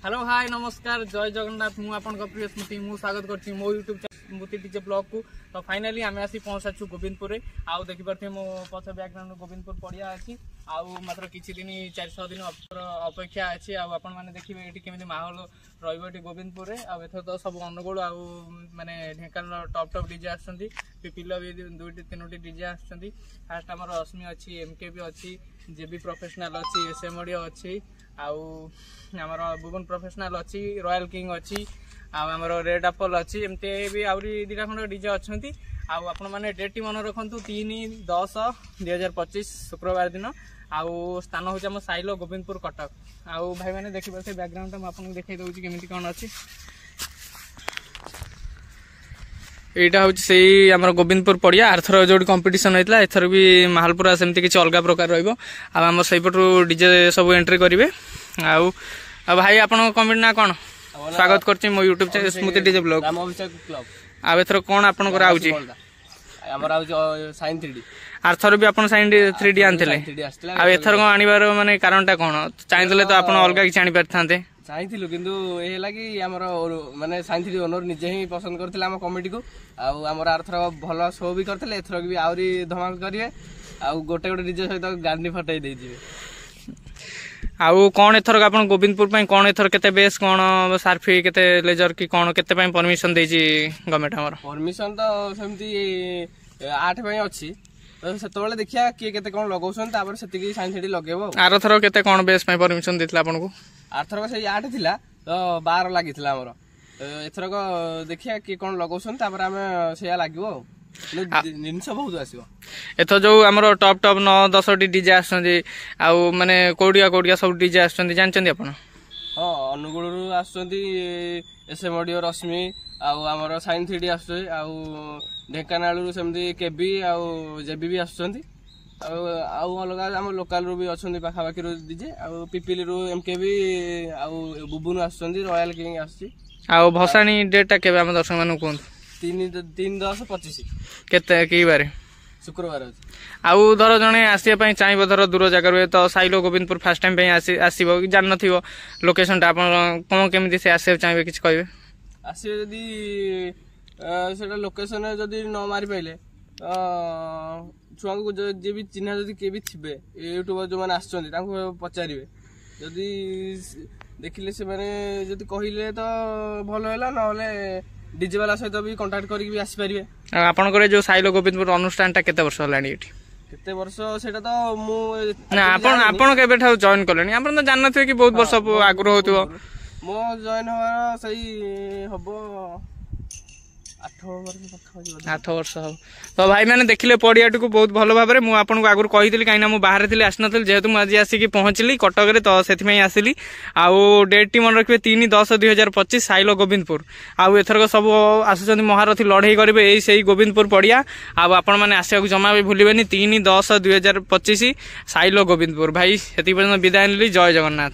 Hello hi नमस्कार जय जगन्नाथ मु आपन प्रिय स्मृति मु स्वागत करछि मो यूट्यूब स्मृति डीजे ब्लॉग को। तो फाइनली आम आसी पहुंचाछु गोविंदपुर रे आउ देखि परथे मो पछ बैकग्राउंड गोविंदपुर पड़िया अछि आउ मात्र किछि दिन 400 दिन अपेक्षा अछि आउ आपन माने देखिबे एठी केमिति माहौल रहइबो एठी गोविंदपुर रे आउ एथर तो सब अनुगुण आउ माने ढेंकाल टॉप डीजे आछंती पिपिलो भी 2-3 डीजे आछंती। फास्ट हमर रश्मि अछि एमके भी अछि जेबी प्रोफेशनल अछि एसएम ऑडियो अछि आउ आमर भुवन प्रोफेशनल अच्छी रॉयल किंग अच्छी आमर रेड एप्पल अच्छी एमती भी आउरी दिटा खंड डीजे अच्छी आउ आपण मैंने डेट मन रखु 3/10/2025 शुक्रवार दिन आउ स्थान हूँ आम साइलो गोविंदपुर कटक आउ भाई मैंने देखी पारे बैकग्राउंड मुझे देखा दूसरी केमी कौन अच्छी यहाँ हूँ से आम गोविंदपुर पड़िया आरथर जो कंपटीशन होता है एथर भी माहलपुरा सेमती किसी अलग प्रकार रम सहीपटू डीजे सब एंट्री करेंगे आउ भाई आप कमेंट ना कौन स्वागत कर मो यूट्यूब चैनल स्मृति डीजे ब्लॉग आ एथर कौन आपनकर आउची साइन 3D आरथर भी आपन साइन 3D आनथिले आ एथर को आनिबार माने कारणटा कोन चाहितले तो आपन अलगा किछ आनि परथांते चाहिथिलु किंतु ए लागि हमर माने साइन 3D ओनर निजे ही पसंद करथिले हम कमिटी को आ हमर आरथर भलो शो भी करथिले एथर भी आउरी धमाल करिवे आ गोटे गोटे डीजे सहित गांडी फटाई दे दिबे। आउ कौन एथर आपन गोविंदपुर पई कौन एथर केते बेस कौन सार्फी केते लेजर की कौन केते पई परमिशन देजी गवर्नमेंट हमर परमिशन तो सेमती 8 पई अछि तो सेतोले देखिया के केते कोन लगाउछन तापर सेतिकी साइन 3D लगेबो। आरो थरो केते कोन बेस पई परमिशन देतला आपन को आर थरो से 8 थिला तो 12 लागितला हमर एथर को देखिया के कोन लगाउछन तापर हमें सेया लागिवो जिनस बहुत आसीबो। एथो जो हमर टॉप 9-10 डीजे आछंदी आउ माने कोडिया सब डीजे आछंदी जानचंदी आपन हां अनुगुळ रु आछंदी एसएम ऑडियो रश्मि आउ हमर साइन 3D आछै आउ ढेकानाळ रु सेमदी केबी आउ जेबी भी आछंदी आउ अलगा हम लोकल रु भी अछंदी पाखा बाकी रु डीजे आउ पिपिली रु एमकेबी आउ बुबुन आछंदी रॉयल किंग आछी आउ भसानी डेटा केबे हम दर्शक मानु कोन 3/10/25 केते की बारे शुक्रवार आउ धर जने आसिया पई चाहिबो धर दूर जगह रे तो साइलो गोविंदपुर फर्स्ट टाइम पई आसीबो कि जान नथिबो लोकेशन ता आपन कोन केमिति से आसे चाहिबे किछ कहबे आसिबे जदी सेटा लोकेशन जदी न मारि पाइले छुआ को जे भी चिन्हा जदी के भी थिबे यूट्यूबर जो माने आछन ताको पचारिबे जदी देखिले से माने जदी कहिले तो भलो हैला न होले डीजे वाला सहित भी कांटेक्ट करके भी आसी परिबे। आपन करे जो साइलो गोविंदपुर अनुष्ठान ता केते वर्ष हलानी एठी केते वर्ष सेटा तो मु ना आपन केबे ठा जॉइन करलेनी आपन तो जानन थे कि बहुत वर्ष आग्रह होतबो मो जॉइन हो सही हबो 8 वर्ष हो तो भाई मैंने देखिले पड़ियाट को बहुत भल भाव में मुझे आपको आगुरी कही कहीं मुझे बाहर थी आसनी जेहेतु मुझे आसिक पहुँचली कटक तो से आसिली आउ डेट टी मन रखिए 3/10/2025 साइलो गोविंदपुर आउ एथरक सब आसुँच महारथी लड़े करेंगे यही से गोविंदपुर पड़िया आपण मैंने आसवाक जमा भी भूलें 3/10/2025 साइलो गोविंदपुर भाई से विदाय नेली जय जगन्नाथ।